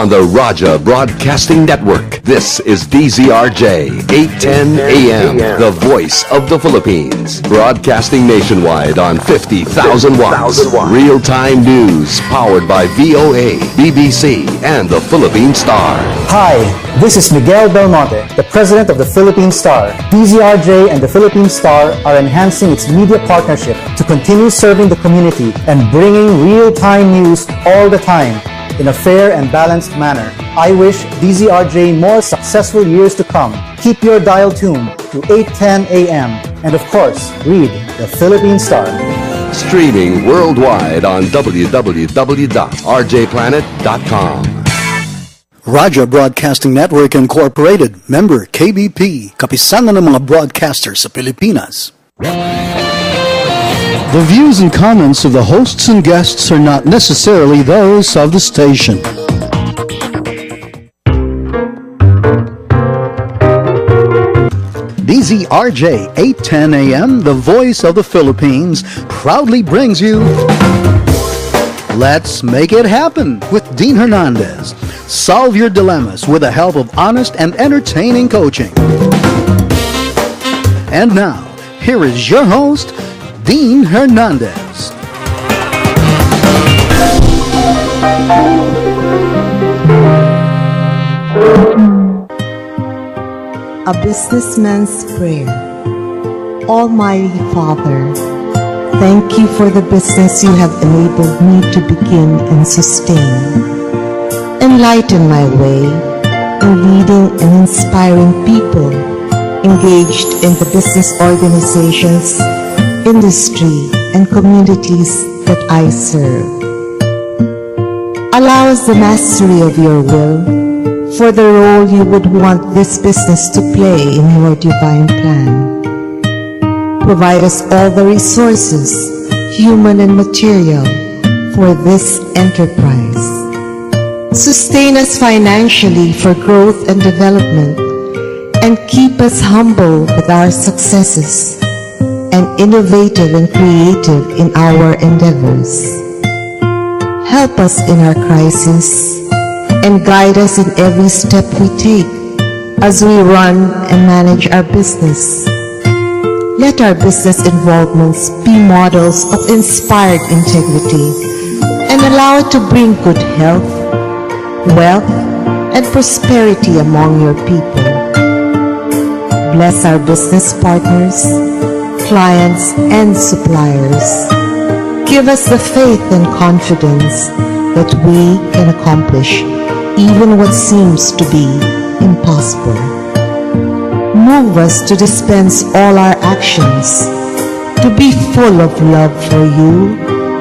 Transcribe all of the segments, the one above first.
on the Raja Broadcasting Network. This is DZRJ 810 AM, the voice of the Philippines. Broadcasting nationwide on 50,000 watts. Real-time news powered by VOA, BBC, and the Philippine Star. Hi, this is Miguel Belmonte, the president of the Philippine Star. DZRJ and the Philippine Star are enhancing its media partnership to continue serving the community and bringing real-time news all the time in a fair and balanced manner. I wish DZRJ more successful years to come. Keep your dial tuned to 810 AM and of course, read the Philippine Star. Streaming worldwide on www.rjplanet.com. Raja Broadcasting Network Incorporated, member KBP, kapisanan ng mga broadcasters sa Pilipinas. The views and comments of the hosts and guests are not necessarily those of the station. DZRJ 810 AM, the voice of the Philippines, proudly brings you Let's Make It Happen with Dean Hernandez. Solve your dilemmas with the help of honest and entertaining coaching. And now, here is your host, Dean Hernandez. A Businessman's Prayer. Almighty Father, thank you for the business you have enabled me to begin and sustain. Enlighten my way in leading and inspiring people engaged in the business organizations, industry, and communities that I serve. Allow us the mastery of your will for the role you would want this business to play in your divine plan. Provide us all the resources, human and material, for this enterprise. Sustain us financially for growth and development, and keep us humble with our successes, and innovative and creative in our endeavors. Help us in our crisis, and guide us in every step we take as we run and manage our business. Let our business involvements be models of inspired integrity, and allow it to bring good health, wealth, and prosperity among your people. Bless our business partners, clients, and suppliers. Give us the faith and confidence that we can accomplish even what seems to be impossible. Move us to dispense all our actions, to be full of love for you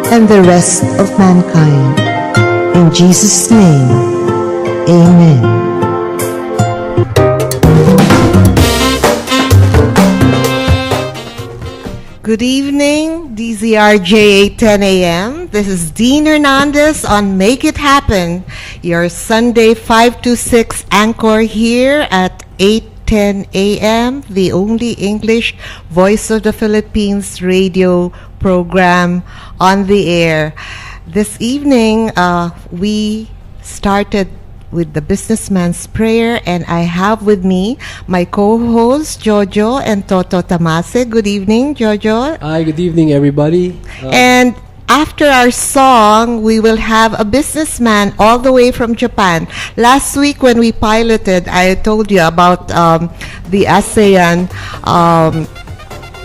and the rest of mankind. In Jesus' name, amen. Good evening, DZRJ 810 AM. This is Dean Hernandez on Make It Happen, your Sunday 5 to 6 anchor here at 810 AM, the only English Voice of the Philippines radio program on the air. This evening, we started with the Businessman's Prayer, and I have with me my co-hosts Jojo and Toto Tamase. Good evening, Jojo. Hi, good evening, everybody. And after our song, we will have a businessman all the way from Japan. Last week when we piloted, I told you about the ASEAN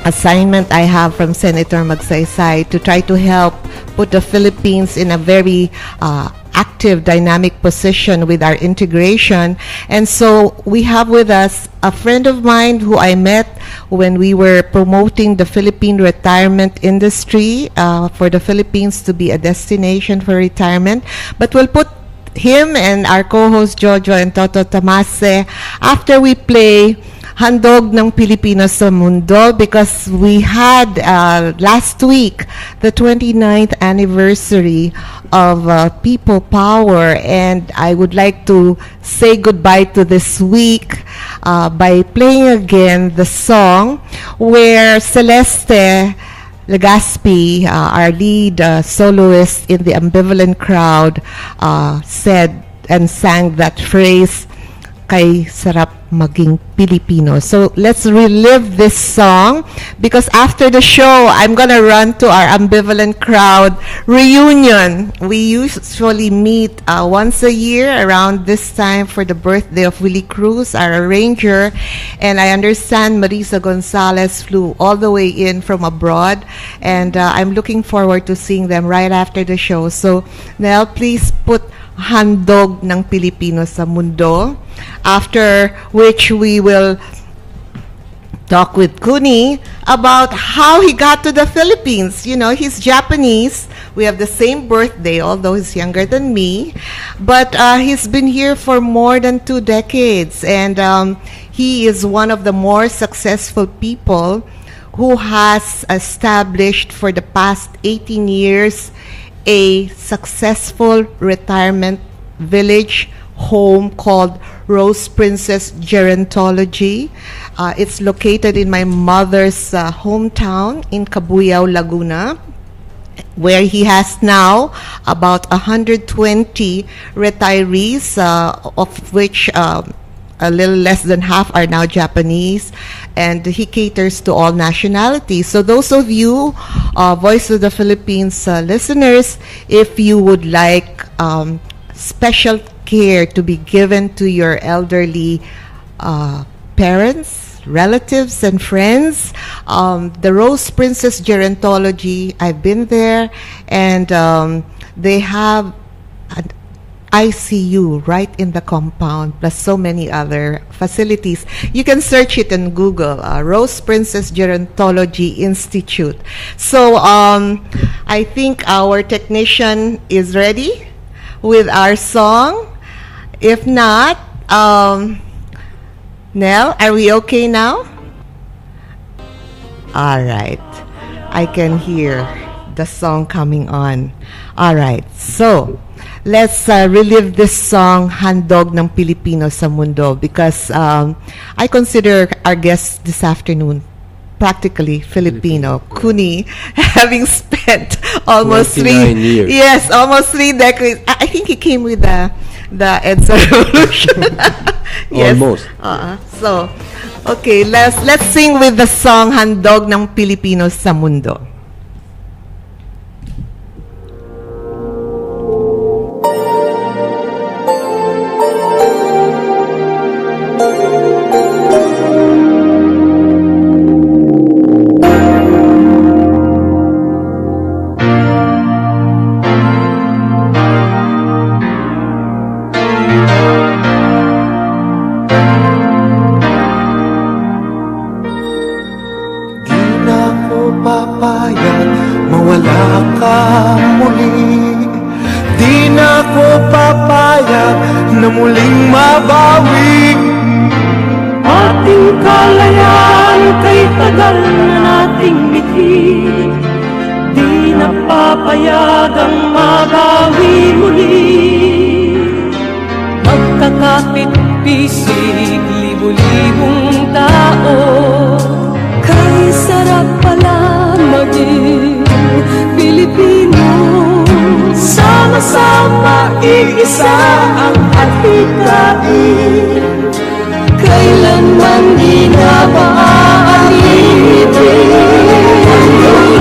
assignment I have from Senator Magsaysay to try to help put the Philippines in a very active, dynamic position with our integration. And so we have with us a friend of mine who I met when we were promoting the Philippine retirement industry for the Philippines to be a destination for retirement. But we'll put him and our co-host Jojo and Toto Tamase after we play Handog ng Pilipino sa Mundo, because we had last week the 29th anniversary of People Power, and I would like to say goodbye to this week by playing again the song where Celeste Legaspi, our lead soloist in the Ambivalent Crowd, said and sang that phrase, "Kay sarap maging Pilipino." So let's relive this song, because after the show, I'm gonna run to our Ambivalent Crowd reunion. We usually meet once a year around this time for the birthday of Willie Cruz, our arranger, and I understand Marisa Gonzalez flew all the way in from abroad, and I'm looking forward to seeing them right after the show. So Nell, please put Handog ng Pilipino sa Mundo, after which we will talk with Kuni about how he got to the Philippines. You know, he's Japanese. We have the same birthday, although he's younger than me. But he's been here for more than 2 decades, and he is one of the more successful people who has established for the past 18 years a successful retirement village home called Rose Princess Gerontology. It's located in my mother's hometown in Cabuyao, Laguna, where he has now about 120 retirees, of which a little less than half are now Japanese, and he caters to all nationalities. So those of you Voice of the Philippines listeners, if you would like special care to be given to your elderly parents, relatives, and friends, the Rose Princess Gerontology, I've been there, and they have an ICU right in the compound, plus so many other facilities. You can search it in Google, Rose Princess Gerontology Institute. So I think our technician is ready with our song. If not, Nell, are we okay now? All right. I can hear the song coming on. All right. So let's relive this song, Handog ng Pilipino sa Mundo, because I consider our guest this afternoon practically Filipino. Kuni, having spent almost 29 years. Yes, almost 3 decades. I think he came with the EDSA revolution. Yes. Almost. So, okay, let's sing with the song Handog ng Pilipino sa Mundo. Magkakapit-pisig, libu-libong tao, kay sarap pala maging Pilipino. Sama-sama, iisa ang atikain, kailanman di na maaalitin.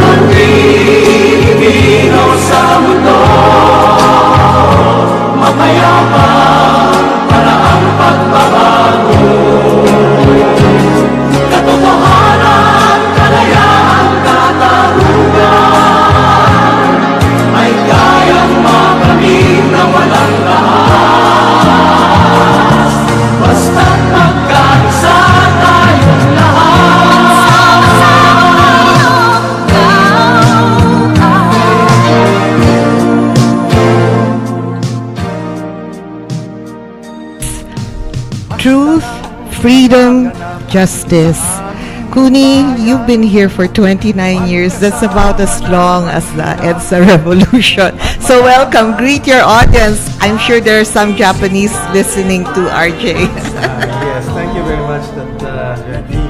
Ang Pilipino sa mundo, mapayapang para ang pagbabago. Katotohanan, kalayaan, katarungan ay kayang makamit na walang lahat. Basta't magkaisa tayong lahat. Truth, freedom, justice. Kuni, you've been here for 29 years. That's about as long as the EDSA revolution. So welcome, greet your audience. I'm sure there are some Japanese listening to RJ. Yes, thank you very much, Remy.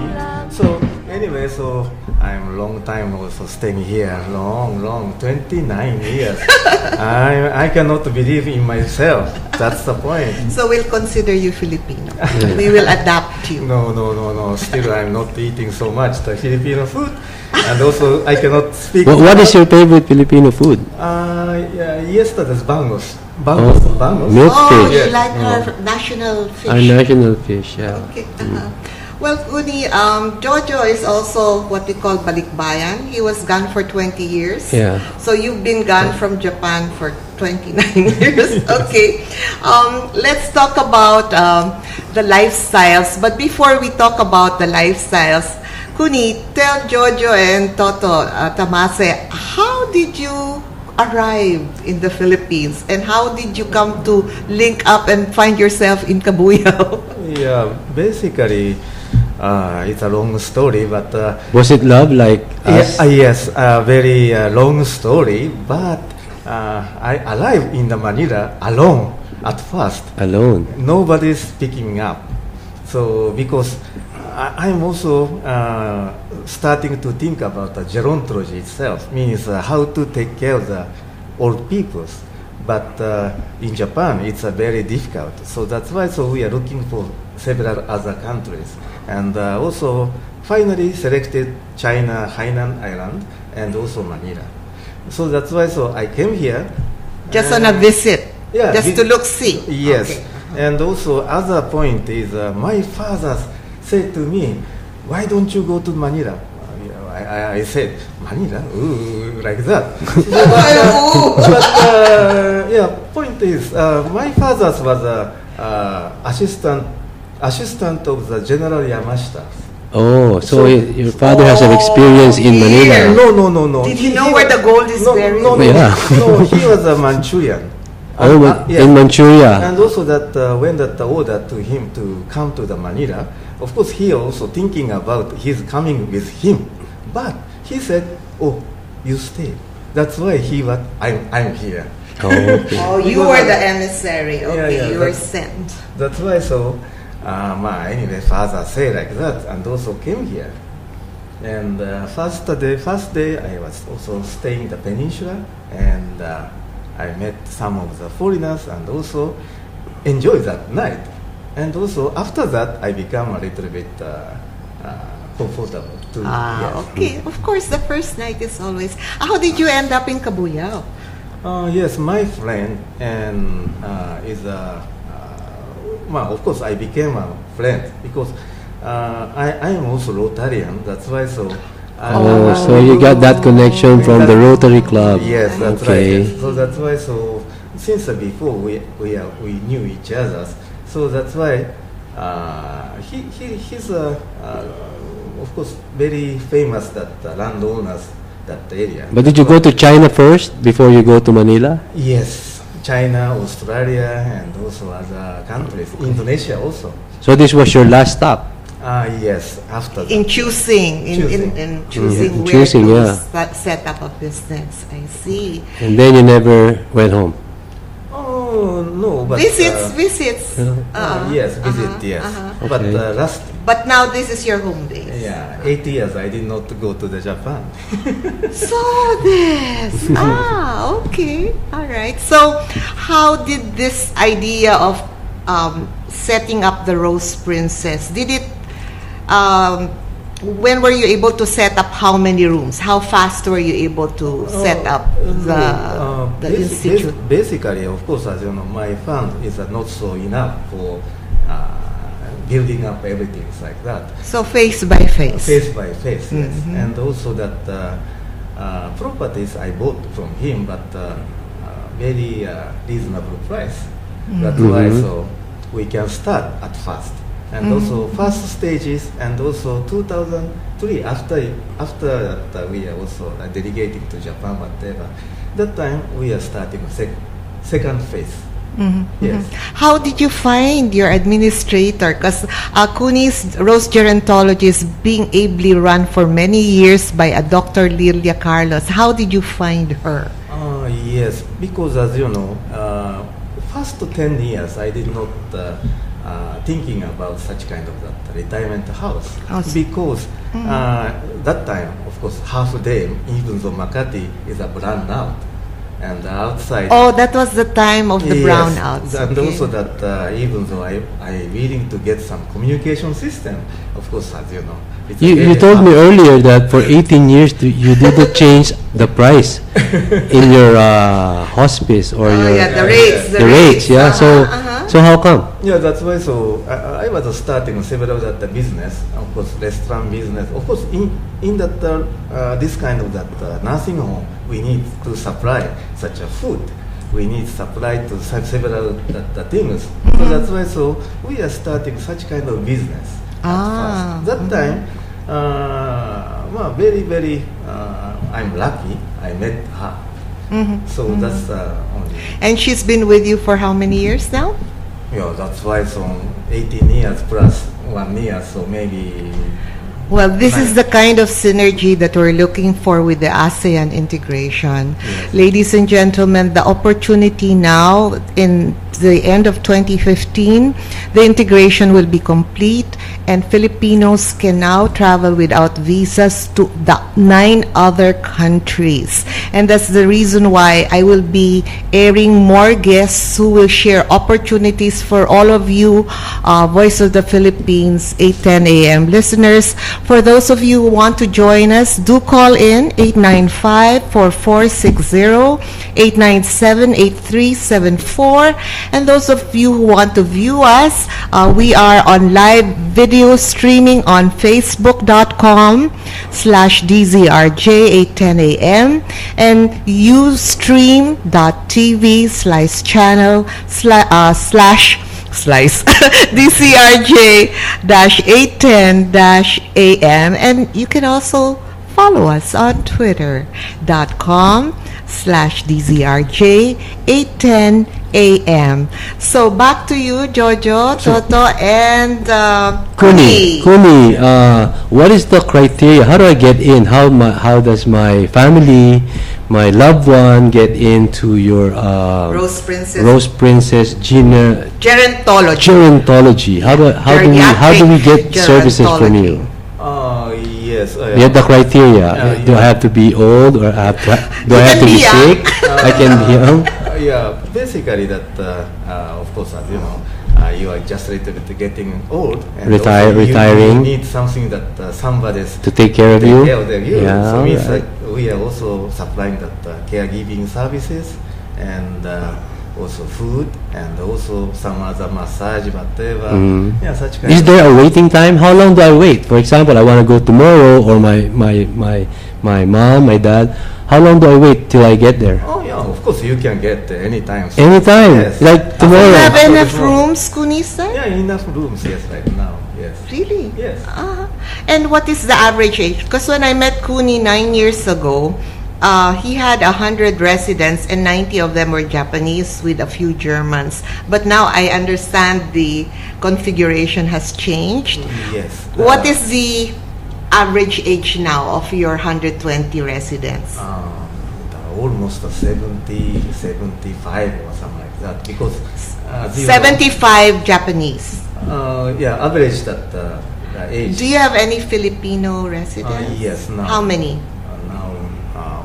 So, anyways, so I'm long time also staying here, long, 29 years. I cannot believe in myself. That's the point. So we'll consider you Filipino. We will adapt you. No. Still, I'm not eating so much the Filipino food, and also I cannot speak. What is your favorite Filipino food? Yesterday's bangos. Milk Oh, fish. you like our national fish. Our national fish, yeah. Okay. Well, Kuni, Jojo is also what we call balikbayan. He was gone for 20 years. Yeah. So you've been gone from Japan for 29 years. Okay. Let's talk about the lifestyles. But before we talk about the lifestyles, Kuni, tell Jojo and Toto Tamase, how did you arrive in the Philippines and how did you come to link up and find yourself in Cabuyao? Yeah, basically, it's a long story, but Was it love like us? yes, a very long story. But I arrived in the Manila alone at first. Alone. Nobody's picking up. So because I'm also starting to think about the gerontology itself, means how to take care of the old peoples. But in Japan, it's very difficult. So that's why we are looking for several other countries. And also finally selected China, Hainan Island, and also Manila. So that's why I came here. Just on a visit? Yeah. Just to look, see? Yes. Okay. And also other point is my father said to me, why don't you go to Manila? I said, Manila? Ooh, like that. But point is, my father was assistant of the General Yamashita. Oh, so So- your father has an experience in Manila. No. Did he know where the gold is buried? No, Yeah. no, he was a Manchurian. Oh, in Manchuria. And also that when that order to him to come to the Manila, of course he also thinking about his coming with him. But he said, oh, you stay. That's why I'm here. Oh, okay. Oh, you were the emissary. Okay, yeah, you were that's- sent. That's why anyway, father say like that and also came here. And first day I was also staying in the peninsula and I met some of the foreigners and also enjoyed that night. And also after that I become a little bit comfortable too. Yes. Okay. Of course, the first night is always. How did you end up in Cabuyao? Yes, my friend and is a. Well, of course, I became a friend because I am also Rotarian. That's why Oh, so you got that connection from the Rotary Club. Yes, that's Okay. right. Yes. So that's why since before we knew each other. So that's why he's of course very famous that landowners that area. But did you go to China first before you go to Manila? Yes, China, Australia, and also other countries. Indonesia also. So this was your last stop. Yes, after that. In choosing, Choosing. in choosing Mhm. where Choosing, to yeah. set up a business. I see. And then you never went home. Oh no, but Visits. yes, visit yes. But Okay. last But now this is your home base. 8 years I did not go to the Japan. So this. Okay. All right. So how did this idea of setting up the Rose Princess, did it, when were you able to set up how many rooms? How fast were you able to set up the institute? Basically, of course, as you know, my fund is not so enough for building up everything like that. So face by face. Face by face, yes. And also that properties I bought from him, but very reasonable price. That's why we can start at first. And also first stages, and also 2003 after that we are also delegating to Japan, whatever. That time we are starting second phase. Yes. How did you find your administrator? Because Kuni's Rose Gerontology is being ably run for many years by a Dr. Lilia Carlos. How did you find her? Yes, because as you know, first 10 years I did not thinking about such kind of that retirement house Awesome. because that time, of course, half day, even though Makati is a brand out, and outside. Oh, that was the time of the Yes, brownouts. and okay. also that even though I willing to get some communication system, of course, as you know. It's You very told me hard. earlier that for 18 years you didn't change the price in your hospice or Oh, your yeah, the rates. the rates. Yeah. Uh-huh. So how come? Yeah, that's why. So I was starting several that business, of course, restaurant business. Of course, in that this kind of that nursing home, we need to supply such a food. We need supply to several that things. So that's why. So we are starting such kind of business. at Ah, first. That time, well, very. I'm lucky. I met her. So that's only. And she's been with you for how many years now? Yeah, that's why so 18 years plus 1 year, so maybe. Well, this is the kind of synergy that we're looking for with the ASEAN integration. Yes. Ladies and gentlemen, the opportunity now in the end of 2015, the integration will be complete and Filipinos can now travel without visas to the 9 other countries. And that's the reason why I will be airing more guests who will share opportunities for all of you, Voice of the Philippines, 8:10 a.m. listeners. For those of you who want to join us, do call in 895-4460, 897-8374. And those of you who want to view us, we are on live video streaming on facebook.com/DZRJ 810 AM and ustream.tv/channel slash DCRJ-810-AM, and you can also follow us on twitter.com/DZRJ-810-AM. So back to you, Jojo, Toto, and Kuni. Kuni, what is the criteria? How do I get in? How does my family, my loved one, get into your Rose Princess. Rose Princess Gerontology. Gerontology? How do we get services from you? Yes. You have the criteria. Do I have to be old or do I have to be sick? I can be young. Yeah, basically that, of course, as you know, you are just a little bit getting old. And Retiring. You need something that somebody's To take care of you? Care of you. Yeah, So means right. we are also supplying that caregiving services and also food and also some other massage, whatever. Yeah, such kind Is of. there a waiting time? How long do I wait? For example, I want to go tomorrow, or my mom, my dad. How long do I wait till I get there? Oh yeah, of course you can get anytime. Anytime, Yes. like Do you tomorrow. have After enough tomorrow. rooms, Kunisa? Yeah, enough rooms. Yes, right now. Yes. Really? Yes. And what is the average age? Because when I met Kuni 9 years ago, he had 100 residents and 90 of them were Japanese with a few Germans. But now I understand the configuration has changed. Yes. What is the average age now of your 120 residents? Almost 70, 75 or something like that. Because 75 Japanese. Yeah, average that age. Do you have any Filipino residents? Yes, now. How many? Now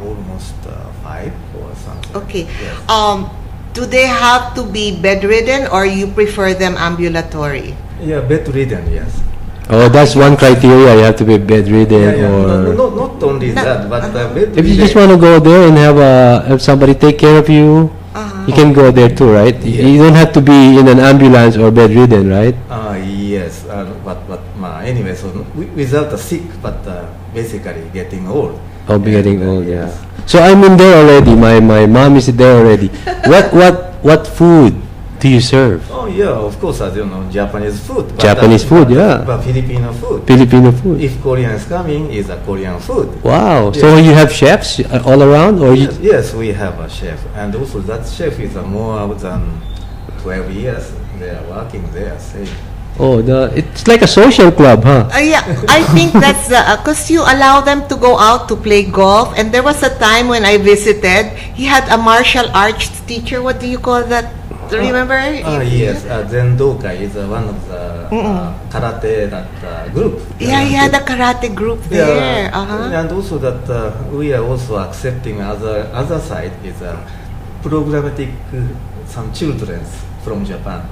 almost 5 or something. Okay. Yes. Do they have to be bedridden or you prefer them ambulatory? Yeah, bedridden. Yes. Oh, that's one criteria. You have to be bedridden, or No, not only that, but bedridden. if you just want to go there and have somebody take care of you, you can go there too, right? You don't have to be in an ambulance or bedridden, right? Yes, but anyway, so without the sick, but basically getting old. Oh, be And, getting old, yeah. yes. So I'm in there already. My mom is there already. What food do you serve? Oh yeah, of course, as you know, Japanese food. But, Japanese food, yeah. But Filipino food. Filipino food. If Korean is coming, is a Korean food. Wow. Yes. So you have chefs all around, or you? Yes, we have a chef, and also that chef is more than 12 years. They are working there. Say. Oh, it's like a social club, huh? Yeah, I think that's because you allow them to go out to play golf. And there was a time when I visited, he had a martial arts teacher. What do you call that? remember? Yes, Zendokai is one of the karate group. Yeah, the karate group there. And also that we are also accepting other side is programmatic some children from Japan.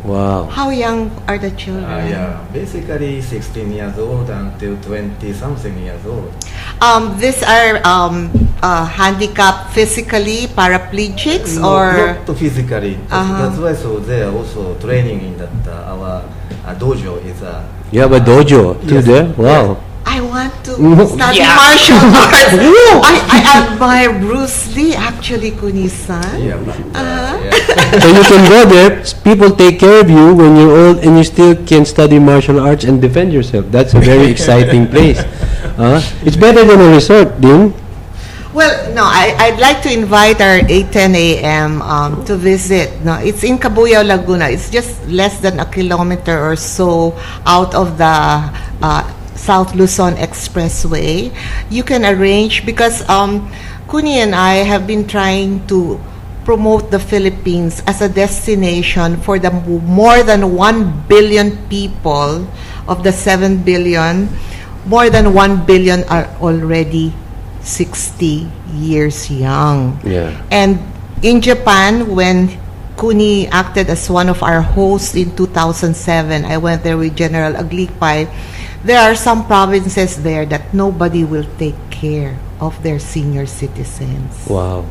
Wow. How young are the children? Basically 16 years old until 20 something years old. These are handicapped physically, paraplegics, or not physically. That's why so they are also training in that our dojo is You have a dojo too there? Wow. I want to study martial arts. I admire Bruce Lee, actually, Kuni-san. So you can go there, people take care of you when you're old and you still can study martial arts and defend yourself. That's a very exciting place. It's better than a resort, Dean. Well, no, I'd like to invite our 8:10 a.m. To visit. No, it's in Cabuyao, Laguna. It's just less than a kilometer or so out of the South Luzon Expressway. You can arrange because Kuni and I have been trying to promote the Philippines as a destination for the more than 1 billion people of the 7 billion. More than 1 billion are already 60 years young. Yeah. And in Japan, when Kuni acted as one of our hosts in 2007, I went there with General Aglipay. There are some provinces there that nobody will take care of their senior citizens. Wow.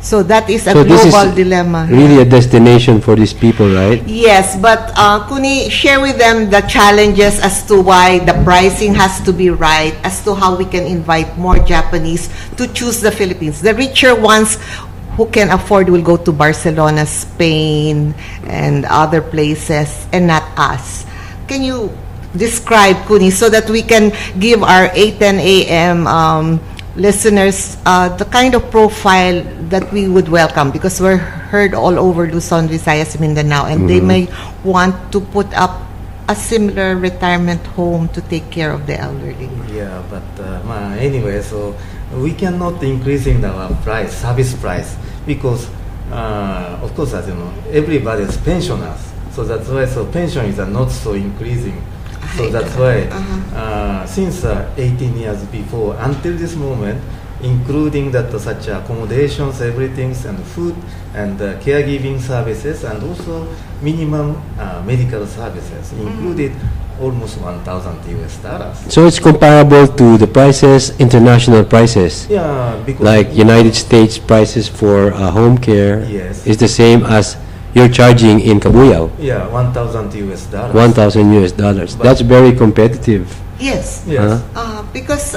So that is a So this global is dilemma. really a destination for these people, right? Yes, but Kuni, share with them the challenges as to why the pricing has to be right, as to how we can invite more Japanese to choose the Philippines. The richer ones who can afford will go to Barcelona, Spain, and other places, and not us. Can you describe, Kuni, so that we can give our 8:10 a.m. Listeners the kind of profile that we would welcome, because we're heard all over Luzon, Visayas, Mindanao, and they may want to put up a similar retirement home to take care of the elderly. Yeah, but anyway, so we cannot increasing our price, service price, because of course, as you know, everybody is pensioners, so that's why so pension is not so increasing. So that's why since 18 years before until this moment, including that such accommodations, everything, and food and caregiving services, and also minimum medical services included almost $1,000. So it's comparable to the prices, international prices. Yeah, because Like United States prices for home care Yes. is the same as you're charging in Cabuyao. yeah, $1,000. $1,000. That's very competitive. Yes, Yes. because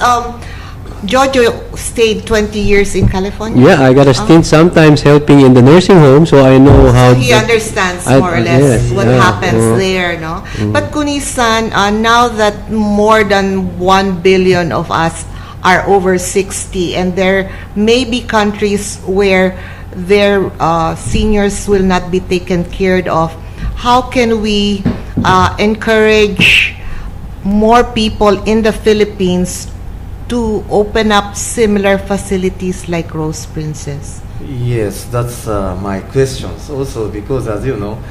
Jojo stayed 20 years in California. Yeah, I got a stint sometimes helping in the nursing home, so I know how. He understands more or less what happens there, no? But Kuni-san, now that more than 1 billion of us are over 60, and there may be countries where their seniors will not be taken care of, how can we encourage more people in the Philippines to open up similar facilities like Rose Princess? Yes, that's my questions also, because as you know,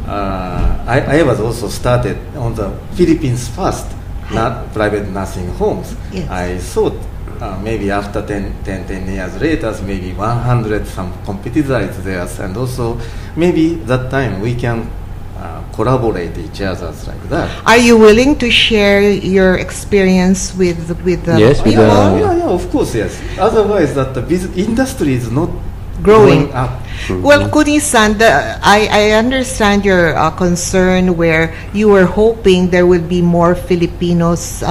I was also started on the Philippines first, not private nursing homes. Yes. I thought maybe after 10 years later, maybe 100 some competitors there, and also maybe that time we can collaborate each other like that. Are you willing to share your experience with the Yes, with people? Yeah, of course, yes. Otherwise, that the industry is not Growing. up. Well, Kuni-san, I understand your concern where you were hoping there will be more Filipinos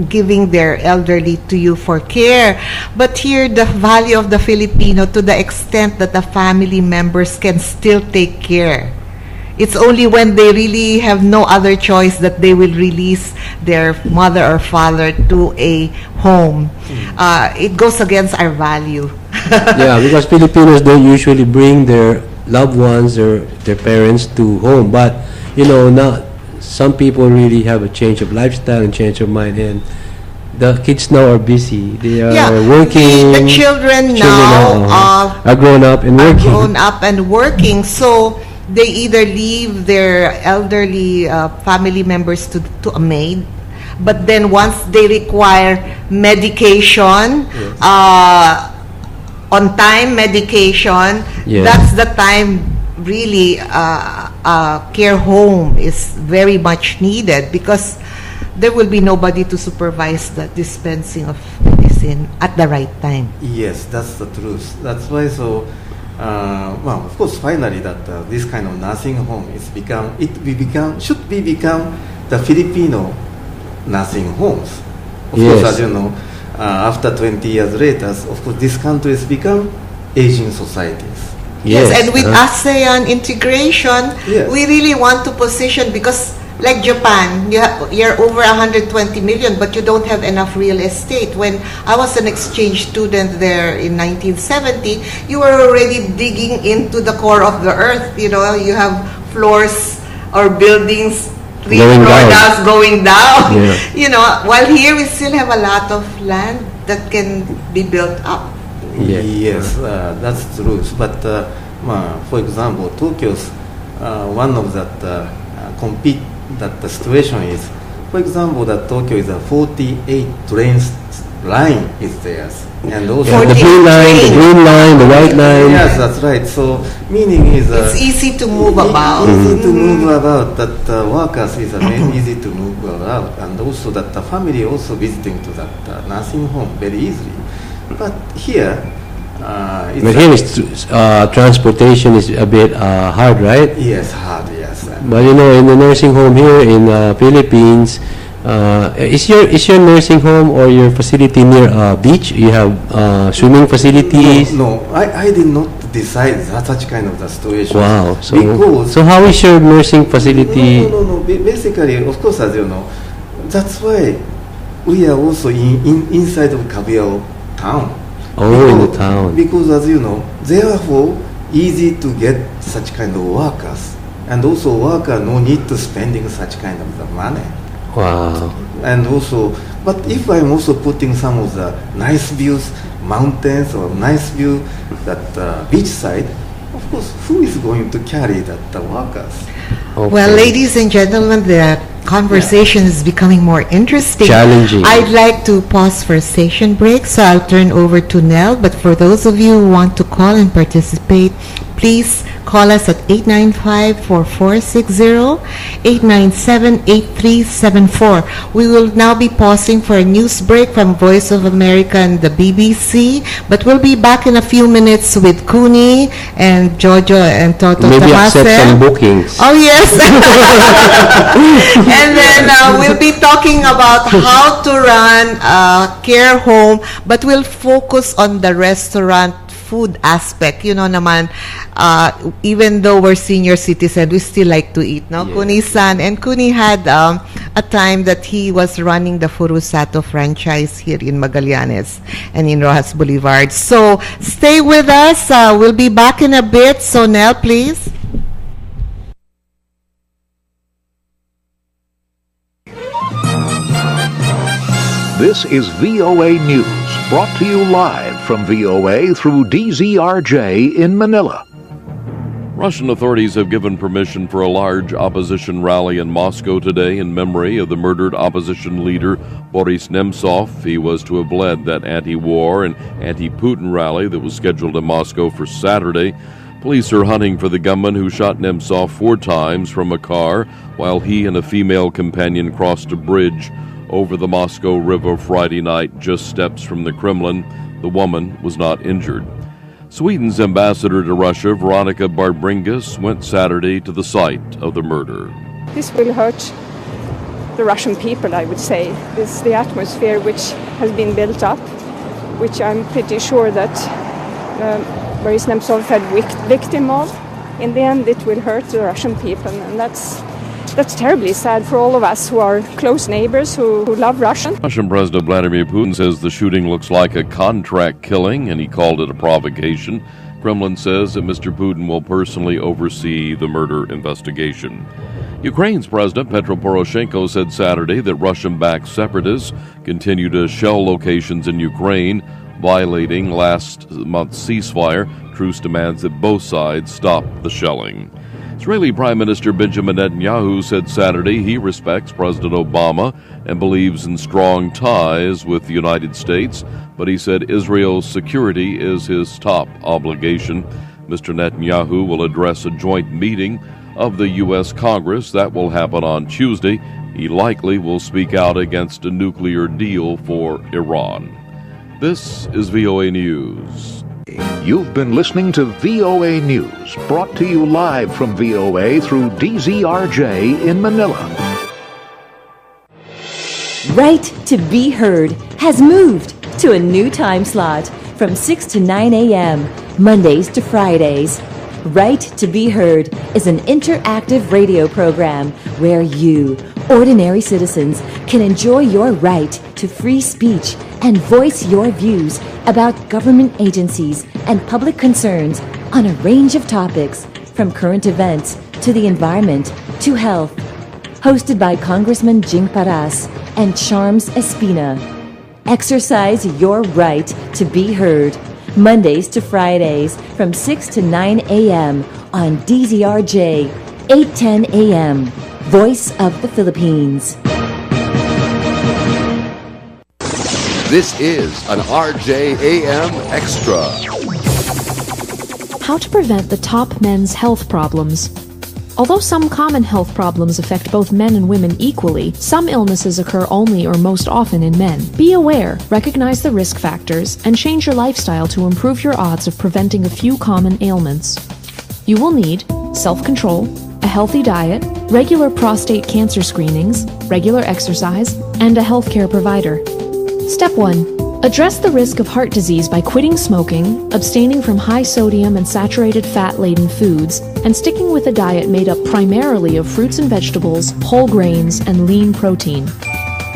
giving their elderly to you for care. But here, the value of the Filipino to the extent that the family members can still take care. It's only when they really have no other choice that they will release their mother or father to a home. It goes against our value. Yeah, because Filipinos don't usually bring their loved ones or their parents to home. But, you know, now some people really have a change of lifestyle and change of mind, and the kids now are busy. They are Yeah, working. the children now are grown up and are working. grown up and working, so they either leave their elderly family members to a maid, but then once they require medication, on time medication, Yes. that's the time really care home is very much needed, because there will be nobody to supervise the dispensing of medicine at the right time. Yes, that's the truth. That's why well, of course, finally that this kind of nursing home should become the Filipino nursing homes. Of Yes. course, as you know, after 20 years later, of course, this country has become aging societies. Yes, and with ASEAN integration, Yes. we really want to position, because like Japan, you're over 120 million, but you don't have enough real estate. When I was an exchange student there in 1970, you were already digging into the core of the earth. You know, you have floors or buildings, Going down. going down. Yeah. You know, while here we still have a lot of land that can be built up. Yeah. Yes, that's true. But for example, Tokyo's one of that the situation is, for example, that Tokyo is a 48 trains line is theirs, and also The blue line, the green line, the white line. Yes, that's right. So meaning is It's easy to move about. Easy to move about. That workers is easy to move about, and also that the family also visiting to that nursing home very easily. But here, But here is transportation is a bit hard, right? yes, hard, yes. But you know, in the nursing home here in Philippines, is your nursing home or your facility near a beach? You have swimming facilities. No, I did not decide such kind of the situation. Wow. Because So how is your nursing facility? No. Basically, of course, as you know, that's why we are also inside of Kaviao town. In the town. Because as you know, therefore, easy to get such kind of workers, and also worker no need to spending such kind of the money. Wow. And also, but if I'm also putting some of the nice views, mountains or nice view that beach side, of course, who is going to carry that the workers? Okay. Well, ladies and gentlemen, the conversation is becoming more interesting. Challenging. I'd like to pause for a station break, so I'll turn over to Nell. But for those of you who want to call and participate, please call us at 895-4460, 897-8374. We will now be pausing for a news break from Voice of America and the BBC, but we'll be back in a few minutes with Kuni and Jojo and Toto Maybe accept Tamase. some bookings. Oh, yes. And then we'll be talking about how to run a care home, but we'll focus on the restaurant food aspect. You know naman, even though we're senior citizens, we still like to eat, no? Yes. Kuni-san. And Kuni had a time that he was running the Furusato franchise here in Magallanes and in Rojas Boulevard. So stay with us. We'll be back in a bit. So Nell, please. This is VOA News, brought to you live from VOA through DZRJ in Manila. Russian authorities have given permission for a large opposition rally in Moscow today in memory of the murdered opposition leader Boris Nemtsov. He was to have led that anti-war and anti-Putin rally that was scheduled in Moscow for Saturday. Police are hunting for the gunman who shot Nemtsov 4 times from a car while he and a female companion crossed a bridge over the Moscow River Friday night, just steps from the Kremlin. The woman was not injured. Sweden's ambassador to Russia, Veronica Barbringas, went Saturday to the site of the murder. This will hurt the Russian people, I would say. This the atmosphere which has been built up, which I'm pretty sure that Boris Nemtsov fell victim of. In the end, it will hurt the Russian people, and that's terribly sad for all of us who are close neighbors who love Russia. Russian President Vladimir Putin says the shooting looks like a contract killing, and he called it a provocation. Kremlin says that Mr. Putin will personally oversee the murder investigation. Ukraine's President Petro Poroshenko said Saturday that Russian-backed separatists continue to shell locations in Ukraine, violating last month's ceasefire. Truce demands that both sides stop the shelling. Israeli Prime Minister Benjamin Netanyahu said Saturday he respects President Obama and believes in strong ties with the United States, but he said Israel's security is his top obligation. Mr. Netanyahu will address a joint meeting of the U.S. Congress that will happen on Tuesday. He likely will speak out against a nuclear deal for Iran. This is VOA News. You've been listening to VOA News, brought to you live from VOA through DZRJ in Manila. Right to be heard has moved to a new time slot from 6 to 9 a.m., Mondays to Fridays. Right to be heard is an interactive radio program where you, ordinary citizens, can enjoy your right to free speech and voice your views about government agencies and public concerns on a range of topics, from current events to the environment to health. Hosted by Congressman Jing Paras and Charms Espina. Exercise your right to be heard, Mondays to Fridays from 6 to 9 a.m. on DZRJ, 810 a.m., Voice of the Philippines. This is an RJAM Extra. How to prevent the top men's health problems. Although some common health problems affect both men and women equally, some illnesses occur only or most often in men. Be aware, recognize the risk factors, and change your lifestyle to improve your odds of preventing a few common ailments. You will need self-control, a healthy diet, regular prostate cancer screenings, regular exercise, and a healthcare provider. Step 1. Address the risk of heart disease by quitting smoking, abstaining from high sodium and saturated fat-laden foods, and sticking with a diet made up primarily of fruits and vegetables, whole grains, and lean protein.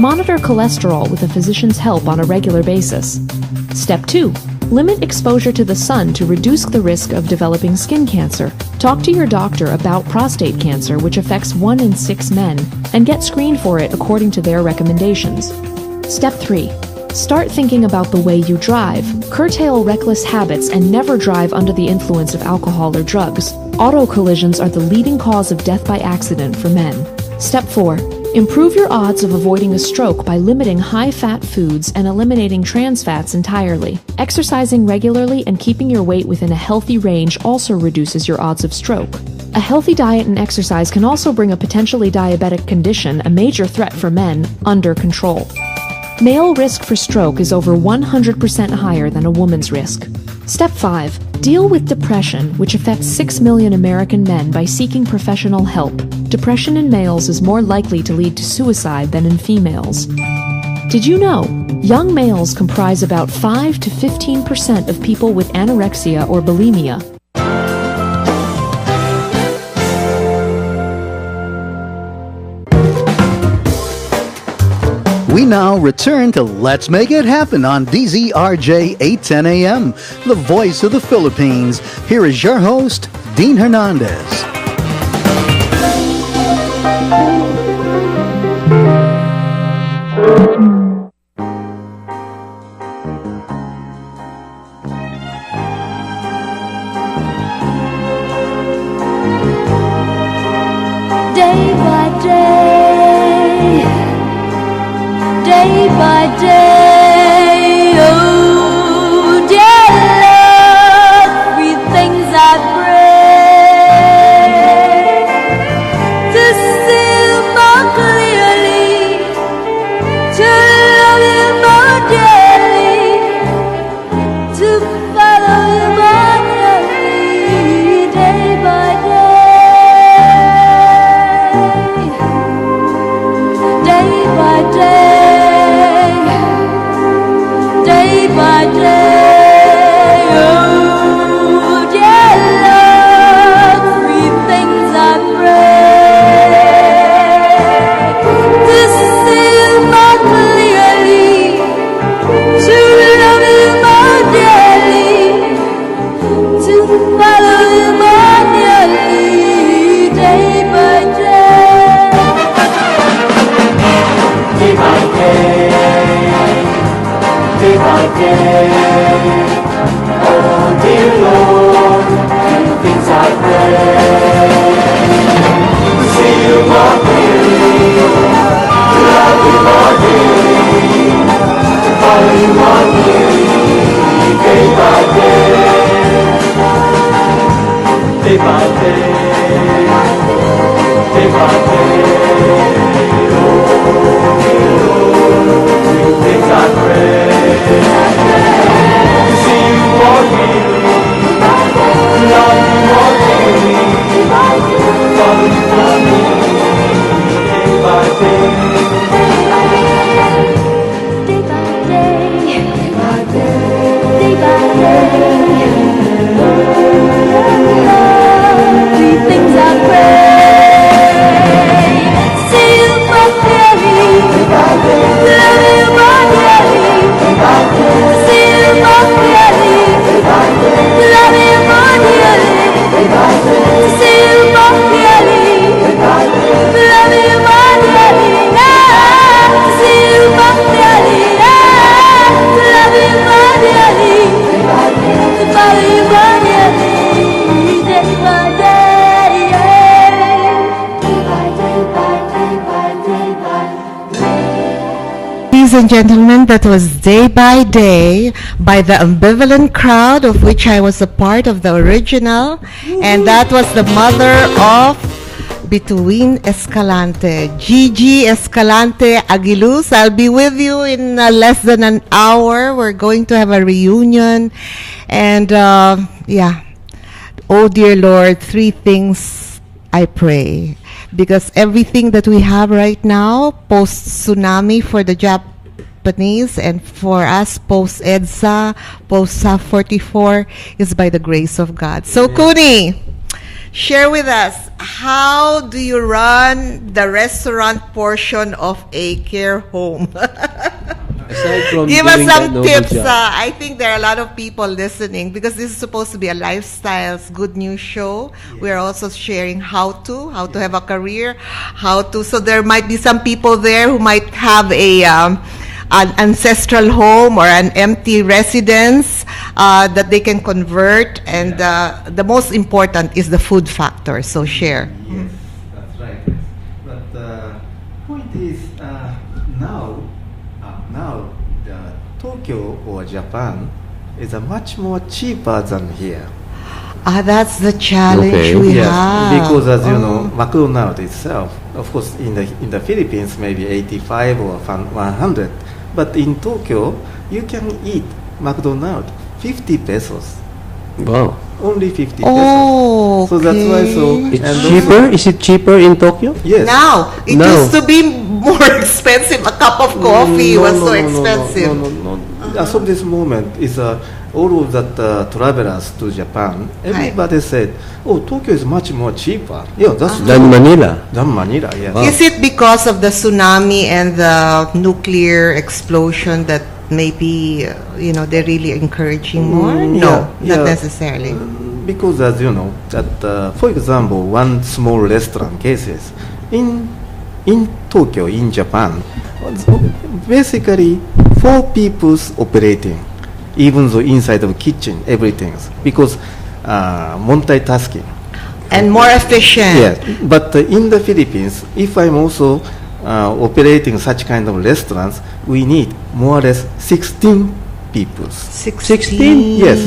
Monitor cholesterol with a physician's help on a regular basis. Step 2. Limit exposure to the sun to reduce the risk of developing skin cancer. Talk to your doctor about prostate cancer, which affects 1 in 6 men, and get screened for it according to their recommendations. Step 3. Start thinking about the way you drive. Curtail reckless habits and never drive under the influence of alcohol or drugs. Auto collisions are the leading cause of death by accident for men. Step 4. Improve your odds of avoiding a stroke by limiting high-fat foods and eliminating trans fats entirely. Exercising regularly and keeping your weight within a healthy range also reduces your odds of stroke. A healthy diet and exercise can also bring a potentially diabetic condition, a major threat for men, under control. Male risk for stroke is over 100% higher than a woman's risk. Step 5. Deal with depression, which affects 6 million American men by seeking professional help. Depression in males is more likely to lead to suicide than in females. Did you know? Young males comprise about 5 to 15% of people with anorexia or bulimia. We now return to Let's Make It Happen on DZRJ 810 AM, the voice of the Philippines. Here is your host, Dean Hernandez. Day by day, day by day, oh dear Lord, three things I pray: to see more clearly, to love you more dearly, to follow you more nearly, day by day, day by day. day. Oh dear Lord, few things I pray. To see you more clearly, to love you more dearly, to follow you more clearly, day by day. Day by day, day by day. Oh dear Lord, few things I pray. To see you more clearly, to love you more dearly, to follow you more clearly, day by day. Day by day, day by day, three things I pray. See you more clearly, love you more dearly, see you more clearly, love you more dearly, see you more clearly, love you more dearly, see you more clearly, love you more dearly, follow you more dearly, day by day, day by day by day by day. Ladies and gentlemen, that was Day by Day by the Ambivalent Crowd, of which I was a part of the original, and that was the mother of Between Escalante, Gigi Escalante Aguiluz. I'll be with you in less than an hour. We're going to have a reunion, and yeah, oh dear Lord, three things I pray, because everything that we have right now, post-tsunami for the Japanese and for us post-EDSA, post-SAF 44, is by the grace of God. So Kuni, share with us, how do you run the restaurant portion of a care home? Aside from Give us doing that some noble tips. job. I think there are a lot of people listening, because this is supposed to be a lifestyles good news show. We're also sharing how to have a career, so there might be some people there who might have an ancestral home or an empty residence that they can convert, and the most important is the food factor. So share. Yes, that's right. But the point is, now the Tokyo or Japan is much more cheaper than here. That's the challenge we Yes, have. because as you know, McDonald's itself, of course, in the Philippines maybe 85 or 100, but in Tokyo you can eat McDonald's 50 pesos. Wow. Only 50 pesos. Oh, So that's why. So It's and cheaper? Is it cheaper in Tokyo? Yes. Now, it No. used to be more expensive. A cup of coffee was so expensive. No. As of this moment, is all of that travelers to Japan, everybody said, "Oh, Tokyo is much more cheaper." Yeah, that's Than Manila. Than Manila, yes. Is it because of the tsunami and the nuclear explosion that maybe they're really encouraging more? No, yeah. not necessarily. Because as you know, that for example, one small restaurant cases in Tokyo, in Japan, basically 4 people's operating, even though inside of kitchen, everything, because multitasking. And more efficient. Yes, but in the Philippines, if I'm also operating such kind of restaurants, we need more or less 16 people. 16? Yes,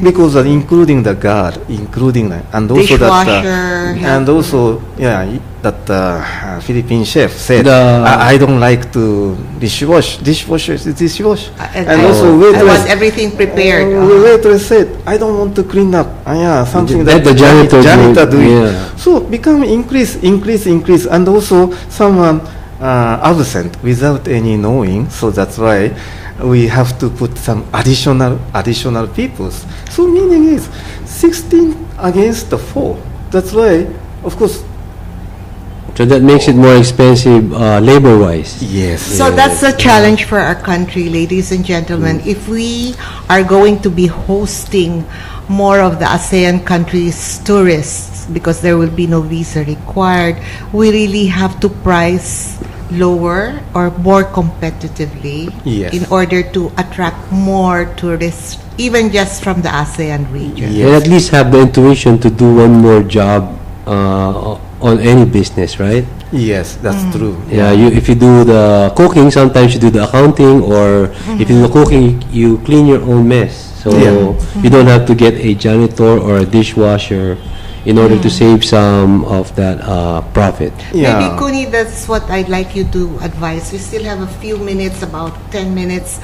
because including the guard, and also Dishwasher, and also Philippine chef said, I don't like to dishwash, and also I waitress. want everything prepared. Waitress said, I don't want to clean up. Something Let the janitor do it. doing. Yeah. So become increase, and also someone absent without any knowing. So that's why we have to put some additional peoples. So meaning is 16 against the 4. That's why, of course. So that makes it more expensive labor-wise. Yes. So that's a challenge for our country, ladies and gentlemen. If we are going to be hosting more of the ASEAN countries' tourists, because there will be no visa required, we really have to price lower or more competitively Yes. in order to attract more tourists, even just from the ASEAN region? And at least have the intuition to do one more job on any business, right? Yes, that's true. Yeah, if you do the cooking, sometimes you do the accounting, or if you do the cooking, you clean your own mess. So you don't have to get a janitor or a dishwasher in order to save some of that profit. Maybe, Kuni, that's what I'd like you to advise. We still have a few minutes, about 10 minutes.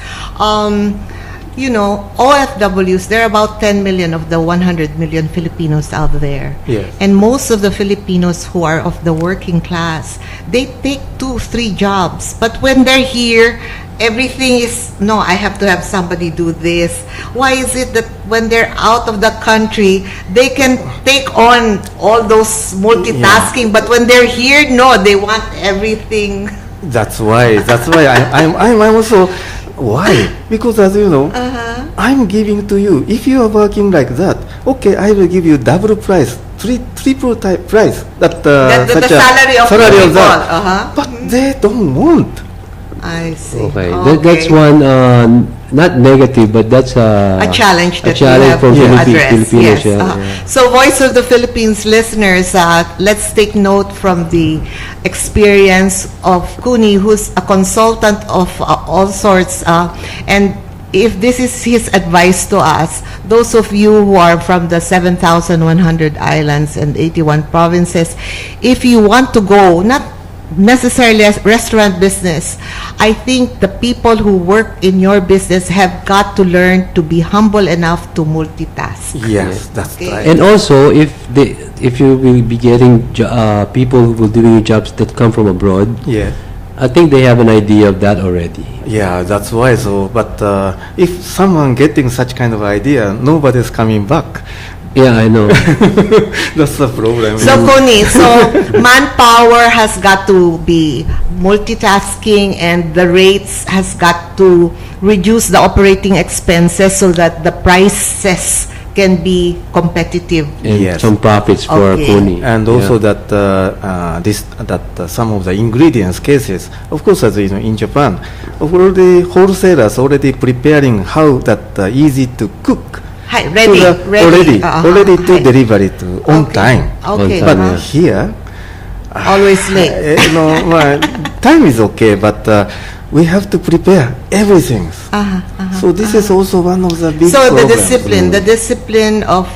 You know, OFWs, there are about 10 million of the 100 million Filipinos out there. Yes. And most of the Filipinos who are of the working class, they take 2-3 jobs. But when they're here, everything is, no, I have to have somebody do this. Why is it that when they're out of the country, they can take on all those multitasking, but when they're here, no, they want everything. That's why I'm also, why? Because as you know, I'm giving to you. If you are working like that, okay, I will give you double price, triple type price. The salary of people. that. But they don't want. I see. Okay, that's one not negative, but that's a challenge that a challenge you have for to address. Filipinos. Yes. So, Voice of the Philippines listeners, let's take note from the experience of Kuni, who's a consultant of all sorts, and if this is his advice to us, those of you who are from the 7,100 islands and 81 provinces, if you want to go, not necessarily a restaurant business, I think the people who work in your business have got to learn to be humble enough to multitask. Yes, that's right. And also, if you will be getting people who will doing jobs that come from abroad, I think they have an idea of that already. Yeah, that's why. So, but if someone getting such kind of idea, nobody's coming back. Yeah, I know. That's the problem. So, Kuni, so manpower has got to be multitasking, and the rates has got to reduce the operating expenses so that the prices can be competitive. And some profits for Kuni. And also that some of the ingredients cases, of course, as you know, in Japan, already wholesalers already preparing how that easy to cook. Ready to deliver it on time. Okay. But here, always late. Time is okay, but we have to prepare everything. So this is also one of the big problems. The discipline of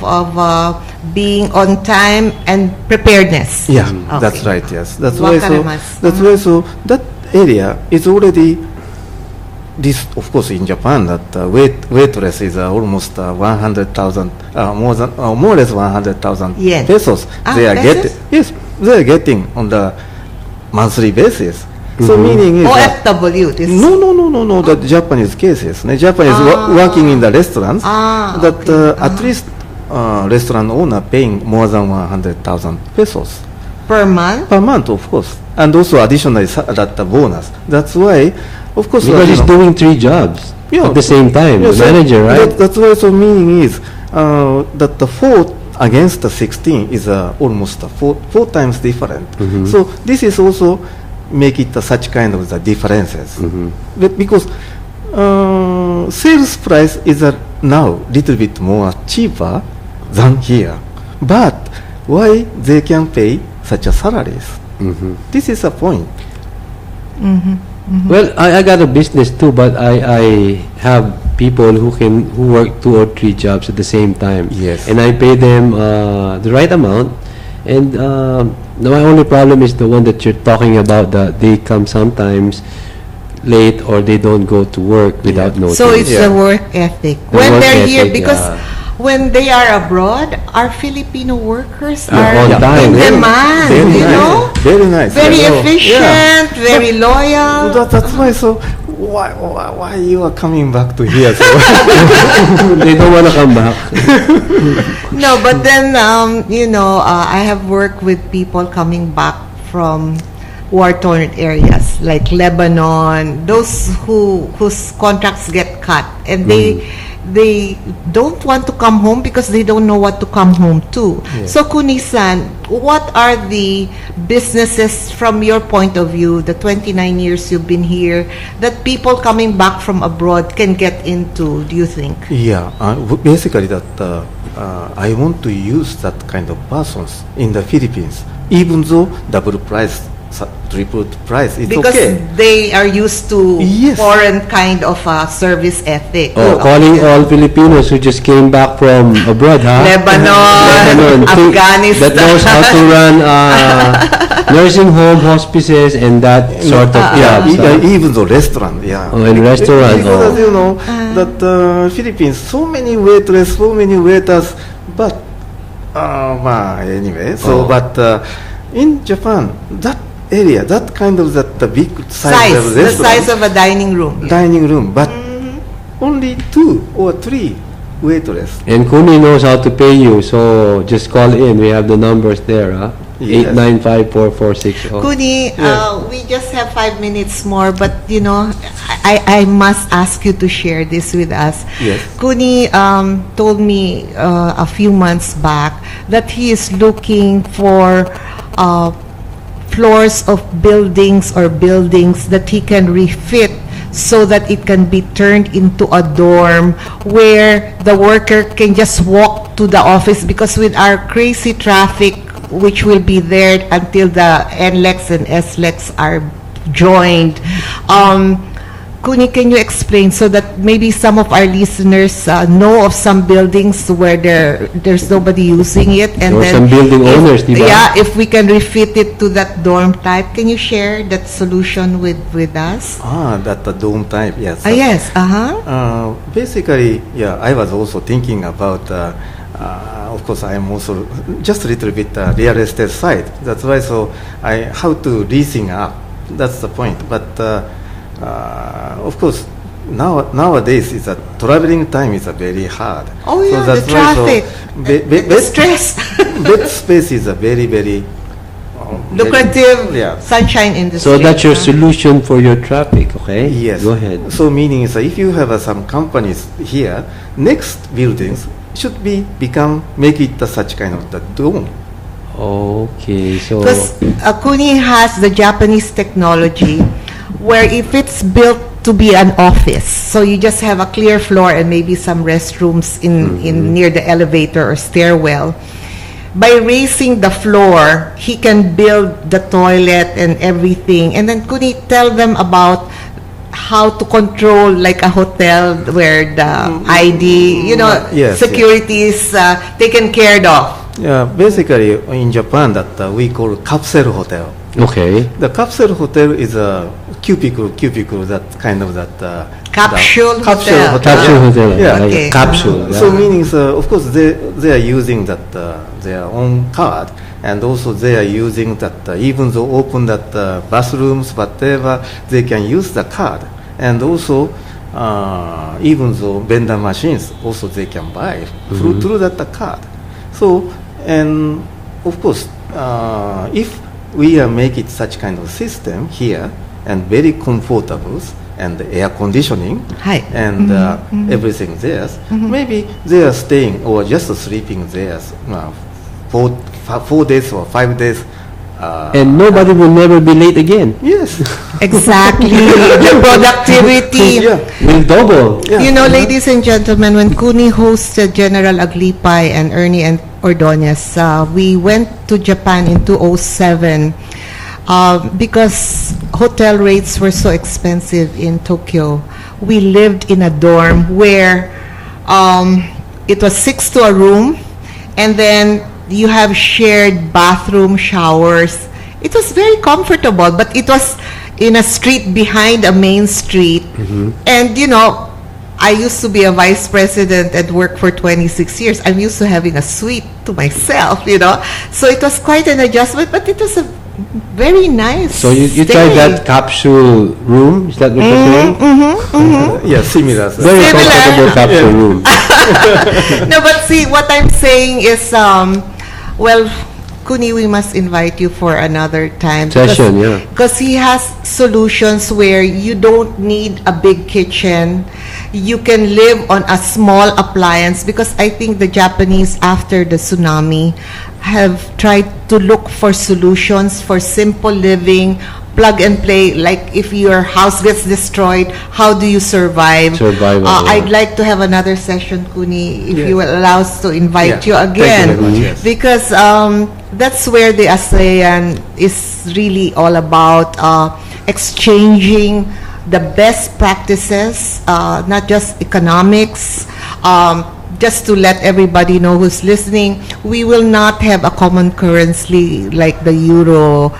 being on time and preparedness. Yeah, that's right. Yes, that's why. So that area is already. This, of course, in Japan, that waitress is almost 100,000, more or less 100,000 pesos. They are they are getting on the monthly basis. So meaning is OFW. No. The Japanese cases. The Japanese working in the restaurants. At least restaurant owner paying more than 100,000 pesos per month. Per month, of course, and also additionally that bonus. That's why. Of course, because he's doing 3 jobs at the same time. The manager, right? That's why. So meaning is that the 4 against the 16 is almost four times different. So this is also make it such kind of the differences. But because sales price is now little bit more cheaper than here, but why they can pay such a salaries? This is a point. Well, I got a business too, but I have people who work 2 or 3 jobs at the same time. Yes. And I pay them the right amount. And my only problem is the one that you're talking about, that they come sometimes late or they don't go to work without notice. So it's the work ethic. When they're here, because when they are abroad, our Filipino workers are on time. in demand, Very nice. Very efficient, very loyal. That's why. So why you are coming back to here? So they don't want to come back. No, but then I have worked with people coming back from war-torn areas like Lebanon, those whose contracts get cut, and they don't want to come home because they don't know what to come home to. So Kuni-san, what are the businesses from your point of view, the 29 years you've been here, that people coming back from abroad can get into, do you think? Yeah, basically that I want to use that kind of persons in the Philippines, even though double price, triple price, it's because okay. they are used to foreign kind of service ethic. Calling all Filipinos who just came back from abroad, huh? Lebanon, Afghanistan. That knows how to run nursing home, hospices, and that sort of jobs. Even the restaurant, and restaurant. Because you know that Philippines, so many waitress, so many waiters, but anyway. So, but in Japan, that area, that kind of the big size of the restaurant, size of a dining room. Dining room, but only 2 or 3 waitress. And Kuni knows how to pay you, so just call in. We have the numbers there, huh? 895-4460. Kuni, we just have 5 minutes more, but you know, I must ask you to share this with us. Yes. Kuni told me a few months back that he is looking for floors of buildings that he can refit so that it can be turned into a dorm where the worker can just walk to the office, because with our crazy traffic which will be there until the NLEX and SLEX are joined. Kuni, can you explain so that maybe some of our listeners know of some buildings where there's nobody using it, and or some building owners, diba? Yeah, if we can refit it to that dorm type, can you share that solution with us? That the dorm type, yes. Yes, basically, I was also thinking about. Of course, I am also just a little bit real estate side. That's why. So how to leasing up. That's the point. But of course, nowadays it's traveling time is very hard. Oh yeah, so the traffic, the stress. Bed space is a very lucrative sunshine industry. So that's your solution for your traffic, okay? Yes. Go ahead. So meaning is if you have some companies here, next buildings should make it such kind of the dome. Okay, so because Kuni has the Japanese technology where if it's built to be an office, so you just have a clear floor and maybe some restrooms in near the elevator or stairwell. By raising the floor, he can build the toilet and everything. And then Kuni, tell them about how to control like a hotel where the ID, security is taken care of. Yeah, basically in Japan that we call capsule hotel. Okay. The capsule hotel is a cubicle, that kind of capsule hotel. Capsule hotel. Yeah. Okay. Capsule. So meaning, of course, they are using that their own card, and also they are using that even though open that bathrooms, whatever, they can use the card, and also even though vendor machines, also they can buy through that card. So and of course, if we make it such kind of system here and very comfortable and air conditioning and everything there, maybe they are staying or just sleeping there 4 days or 5 days. And nobody will never be late again. Yes. Exactly. The productivity will double. You know, ladies and gentlemen, when Kuni hosted General Aglipay and Ernie and Ordonez, we went to Japan in 2007 because hotel rates were so expensive in Tokyo. We lived in a dorm where it was 6 to a room, and then you have shared bathroom, showers. It was very comfortable, but it was in a street behind a main street. And you know, I used to be a vice president and work for 26 years. I'm used to having a suite to myself, you know. So it was quite an adjustment, but it was a very nice. So you tried that capsule room? Is that what you're saying? Yeah, similar. Very comfortable capsule room. No, but see, what I'm saying is, well, Kuni, we must invite you for another time. Session, yeah. Because he has solutions where you don't need a big kitchen. You can live on a small appliance, because I think the Japanese, after the tsunami, have tried to look for solutions for simple living, plug and play. Like if your house gets destroyed, how do you survive? Survival, I'd like to have another session, Kuni, if Yes. you will allow us to invite you Thank you again. very much, yes. Because that's where the ASEAN is really all about, exchanging the best practices, not just economics. Just to let everybody know who's listening, we will not have a common currency like the euro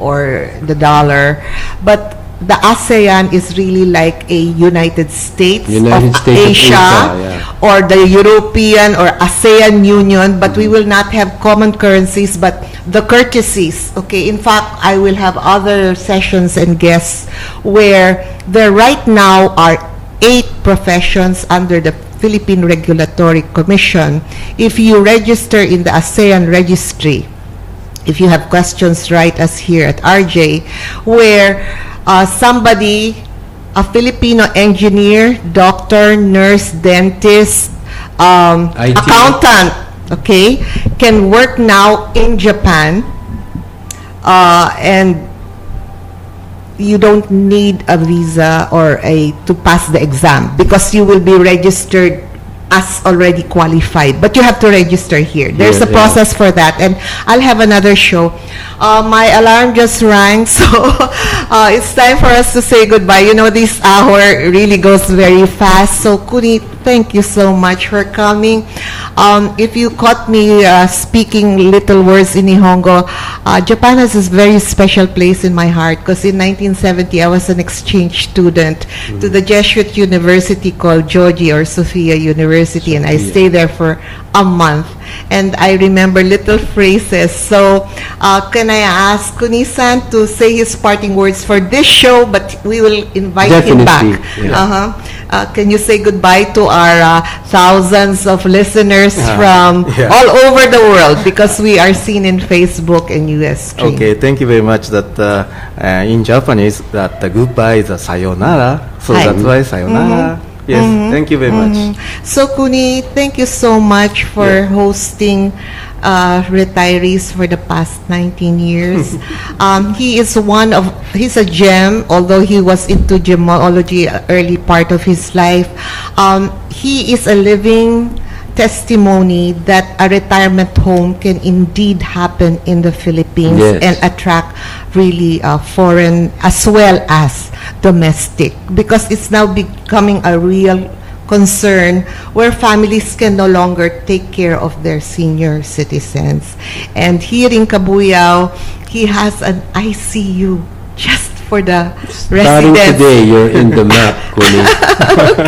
or the dollar, but the ASEAN is really like a United States of Asia, or the European or ASEAN Union, but we will not have common currencies, but the courtesies. Okay, in fact, I will have other sessions and guests where there right now are 8 professions under the Philippine Regulatory Commission. If you register in the ASEAN registry, if you have questions, write us here at RJ, where somebody, a Filipino engineer, doctor, nurse, dentist, accountant, okay, can work now in Japan, and you don't need a visa or to pass the exam, because you will be registered as already qualified, but you have to register here. There's a process for that, and I'll have another show. My alarm just rang, so it's time for us to say goodbye. You know, this hour really goes very fast. So Kuni, thank you so much for coming. If you caught me speaking little words in Nihongo, Japan has this very special place in my heart, because in 1970 I was an exchange student to the Jesuit university called Joji, or Sophia University, and I stayed there for a month, and I remember little phrases. So can I ask Kuni-san to say his parting words for this show, but we will invite him back. Can you say goodbye to our thousands of listeners from all over the world, because we are seen in Facebook and US stream. Okay, thank you very much. That in Japanese, that goodbye is a sayonara, so that's why sayonara. Yes, thank you very much. So Kuni, thank you so much for hosting retirees for the past 19 years. He's a gem, although he was into gemology early part of his life. He is a living testimony that a retirement home can indeed happen in the Philippines and attract really foreign as well as domestic, because it's now becoming a real concern where families can no longer take care of their senior citizens. And here in Cabuyao, he has an ICU just for the Starting residents. today, you're in the map, Kuni.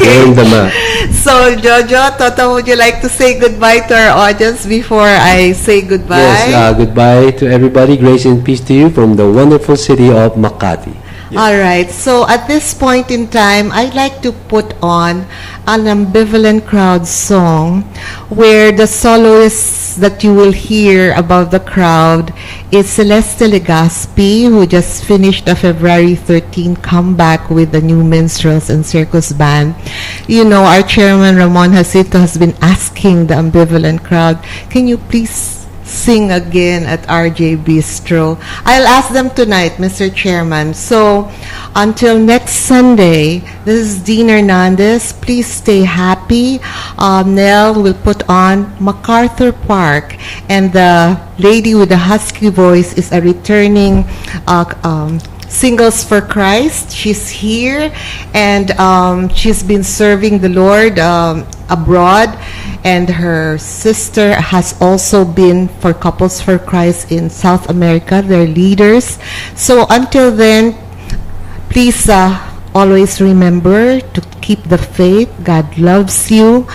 You're in the map. So, Jojo, Toto, would you like to say goodbye to our audience before I say goodbye? Yes, goodbye to everybody. Grace and peace to you from the wonderful city of Makati. All right. So at this point in time, I'd like to put on an Ambivalent Crowd song where the soloist that you will hear above the crowd is Celeste Legaspi, who just finished a February 13 comeback with the New Minstrels and Circus Band. You know, our chairman, Ramon Jacinto, has been asking the Ambivalent Crowd, can you please sing again at RJ Bistro? I'll ask them tonight, Mr. Chairman. So until next Sunday, this is Dean Hernandez. Please stay happy. Nell will put on MacArthur Park, and the lady with the husky voice is a returning Singles for Christ. She's here, and she's been serving the Lord abroad, and her sister has also been for Couples for Christ in South America. They're leaders. So until then, please always remember to keep the faith. God loves you,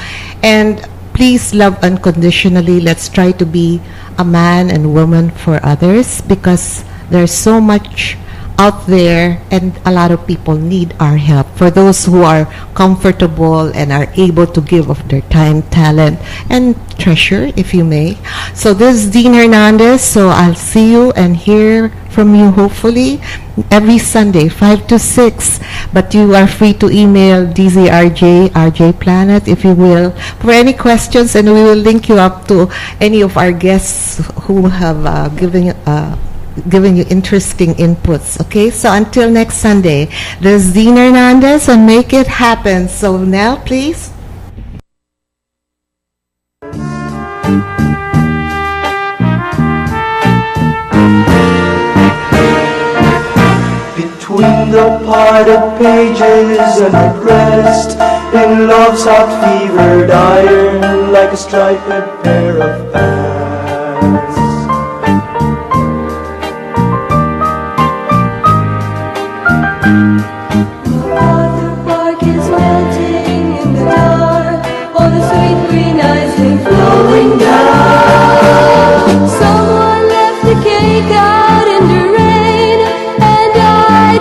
and please love unconditionally. Let's try to be a man and woman for others, because there's so much out there, and a lot of people need our help. For those who are comfortable and are able to give of their time, talent, and treasure, if you may. So this is Dean Hernandez, so I'll see you and hear from you hopefully every Sunday, 5 to 6. But you are free to email DZRJ, RJ Planet, if you will, for any questions, and we will link you up to any of our guests who have given you interesting inputs. Okay, so until next Sunday, this is Dean Hernandez, and make it happen. So now, please. Between the parted pages and the pressed in love's hot fevered iron, like a striped pair of pants. The bark is melting in the dark, all the sweet green ice came flowing down. Someone left the cake out in the rain, and I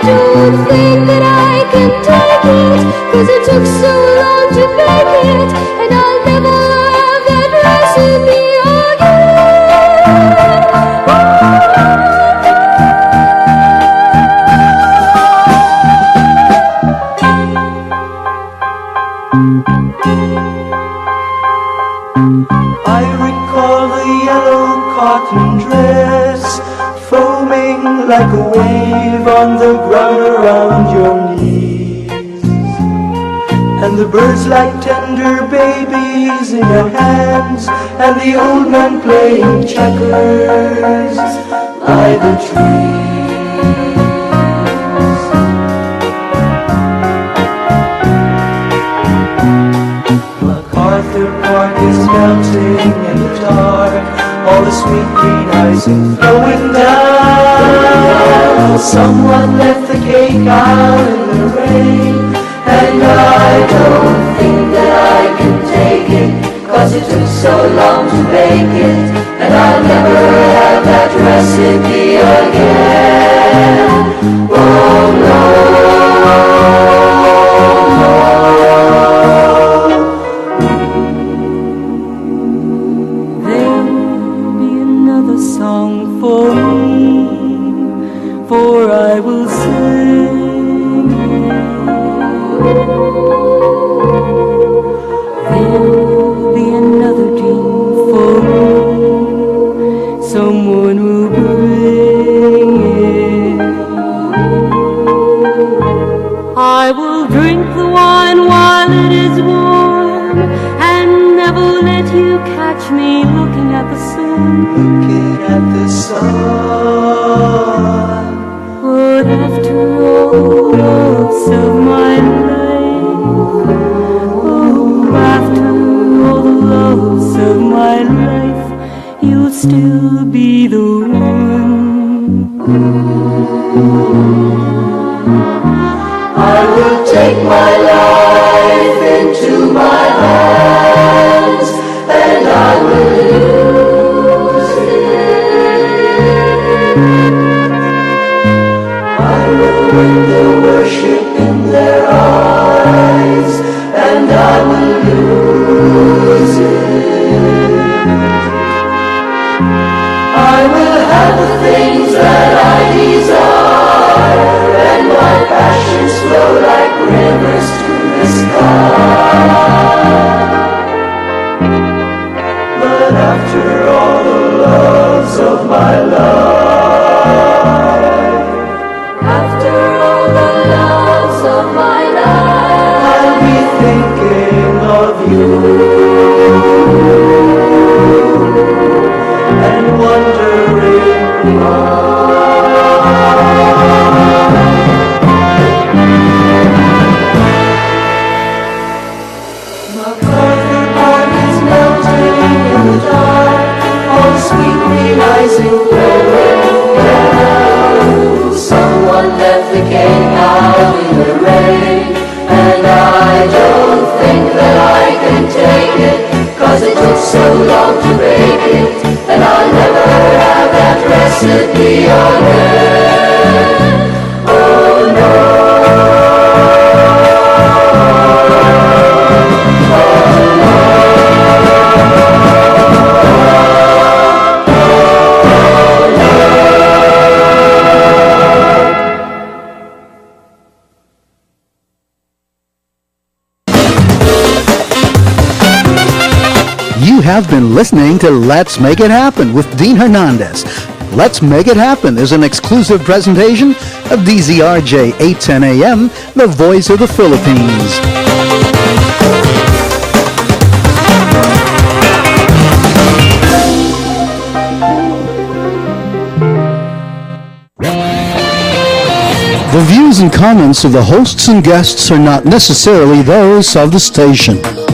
don't think that I can take it, 'cause it took so long to bake it, and I'll never have that recipe I recall the yellow cotton dress foaming like a wave on the ground around your knees, and the birds like tender babies in your hands, and the old man playing checkers by the trees. MacArthur Park is melting in the dark, all the sweet green ice is flowing down. Someone left the cake out in the rain, and I don't think that I can take it, 'cause it took so long to bake it, and I'll never have that recipe again. Oh no. For I will sing it. There'll be another dream for me, someone will bring it. I will drink the wine while it is warm, and never let you catch me looking at the sun. Looking at the sun. But after all the loves of my life, oh, after all the loves of my life, you'll still be the one. I will take my life into my hands, and I will lose it. With the worship in their eyes, and I will lose it. I will have the things that I desire, and my passions flow like rivers to the sky. But after all the loves of my life, after all the loves of my life, I'll be thinking of you and wondering why. MacArthur Park is melting in the dark, all the sweet green icing flowing down. Someone left the cake out in the rain, and I don't think that I can take it, 'cause it took so long to bake it, and I'll never have that recipe again. have been listening to Let's Make It Happen with Dean Hernandez. Let's Make It Happen is an exclusive presentation of DZRJ 810 AM, the voice of the Philippines. The views and comments of the hosts and guests are not necessarily those of the station.